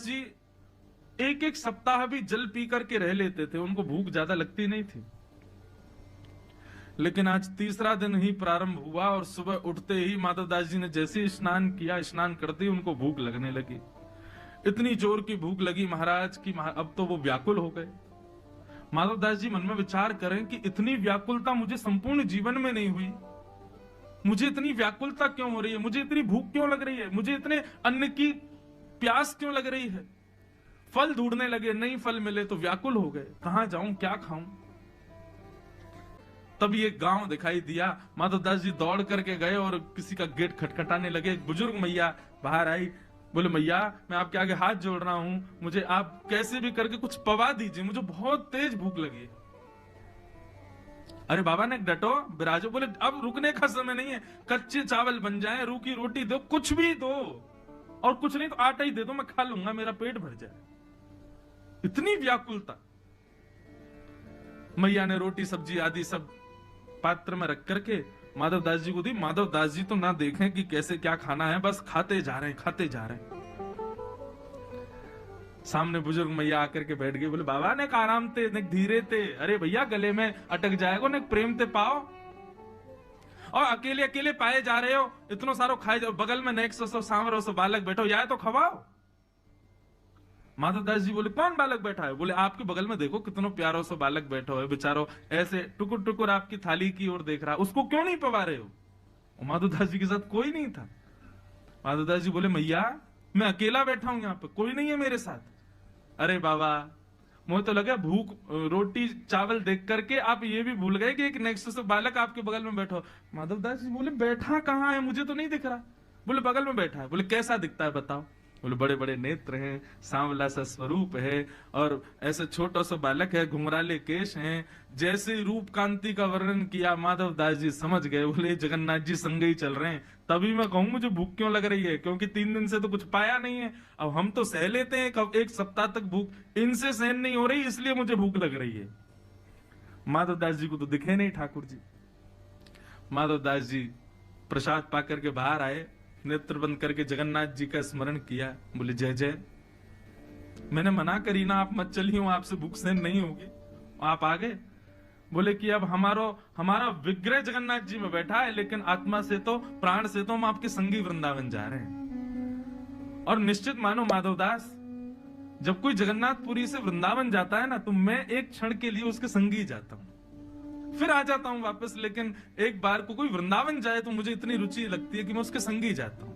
जी एक एक सप्ताह भी जल पी करके रह लेते थे, उनको भूख ज्यादा लगती नहीं थी। लेकिन आज तीसरा दिन ही प्रारंभ हुआ और सुबह उठते ही माधवदास जी ने जैसे ही स्नान किया, स्नान करते ही उनको भूख लगने लगी। इतनी जोर की भूख लगी महाराज की अब तो वो व्याकुल हो गए। माधवदास जी मन में विचार करें कि इतनी व्याकुलता मुझे संपूर्ण जीवन में नहीं हुई, मुझे इतनी व्याकुलता क्यों हो रही है, मुझे इतनी भूख क्यों लग रही है, मुझे इतने अन्न की प्यास क्यों लग रही है। फल ढूंढने लगे, नहीं फल मिले तो व्याकुल हो गए, कहां जाऊं, क्या खाऊं। तभी एक गांव दिखाई दिया, माधवदास जी दौड़ करके गए और किसी का गेट खटखटाने लगे। एक बुजुर्ग मैया बाहर आई, बोले मैया मैं आपके आगे हाथ जोड़ रहा हूं, मुझे आप कैसे भी करके कुछ पवा दीजिए, मुझे बहुत तेज भूख लगी है। अरे बाबा ने डटो बिराजो, बोले अब रुकने का समय नहीं है, कच्चे चावल बन जाए, रूखी रोटी दो, कुछ भी दो, और कुछ नहीं तो आटा ही दे दो, मैं खा लूंगा, मेरा पेट भर जाए। इतनी व्याकुलता। मैया ने रोटी सब्जी आदि सब पात्र में रख करके माधवदास जी को दी। माधवदास जी तो ना देखें कि कैसे क्या खाना है, बस खाते जा रहे हैं, खाते जा रहे हैं। सामने बुजुर्ग मैया आकर के बैठ गई, बोले बाबा ने आराम थे, ने धीरे थे, अरे भैया गले में अटक जाएगा, ने प्रेम ते पाओ, और अकेले अकेले पाए जा रहे हो, इतनो सारो खाए जाओ, बगल में नेक सो सांवरो सो बालक बैठो, या तो खवाओ। माधवदास जी बोले कौन बालक बैठा है? बोले आपके बगल में देखो कितनो प्यारो सो बालक बैठो है, बेचारो ऐसे टुकुर टुकुर आपकी थाली की ओर देख रहा, उसको क्यों नहीं पवा रहे हो? माधवदास जी के साथ कोई नहीं था। माधवदास जी बोले मैया मैं अकेला बैठा हूं, यहाँ पे कोई नहीं है मेरे साथ। अरे बाबा मुझे तो लगा भूख रोटी चावल देख करके आप ये भी भूल गए कि एक नेक्स्ट से बालक आपके बगल में बैठो। माधवदास जी बोले बैठा कहाँ है, मुझे तो नहीं दिख रहा। बोले बगल में बैठा है। बोले कैसा दिखता है बताओ? बोले बड़े बड़े नेत्र हैं, सांवला सा स्वरूप है, और ऐसे छोटा सा बालक है, घुंघराले केश हैं। जैसे रूप कांति का वर्णन किया माधवदास जी समझ गए, बोले जगन्नाथ जी संग ही चल रहे हैं। तभी मैं कहूं मुझे भूख क्यों लग रही है, क्योंकि 3 दिन से तो कुछ पाया नहीं है। अब हम तो सह लेते हैं एक सप्ताह तक भूख, इनसे सहन नहीं हो रही, इसलिए मुझे भूख लग रही है। माधवदास जी को तो दिखे नहीं ठाकुर जी। माधवदास जी प्रसाद पा करके बाहर आए, नेत्र बंद करके जगन्नाथ जी का स्मरण किया, बोले जय जय, मैंने मना करी ना, आप मत चलिए, आपसे भूख सहन नहीं होगी, आप आ गए। बोले कि अब हमारा विग्रह जगन्नाथ जी में बैठा है, लेकिन आत्मा से तो प्राण से तो हम आपके संगी वृंदावन जा रहे हैं। और निश्चित मानो माधवदास, जब कोई जगन्नाथपुरी से वृंदावन जाता है ना, तो मैं एक क्षण के लिए उसके संगी जाता हूं, फिर आ जाता हूं वापस। लेकिन एक बार को कोई वृंदावन जाए तो मुझे इतनी रुचि लगती है कि मैं उसके संग ही जाता हूं।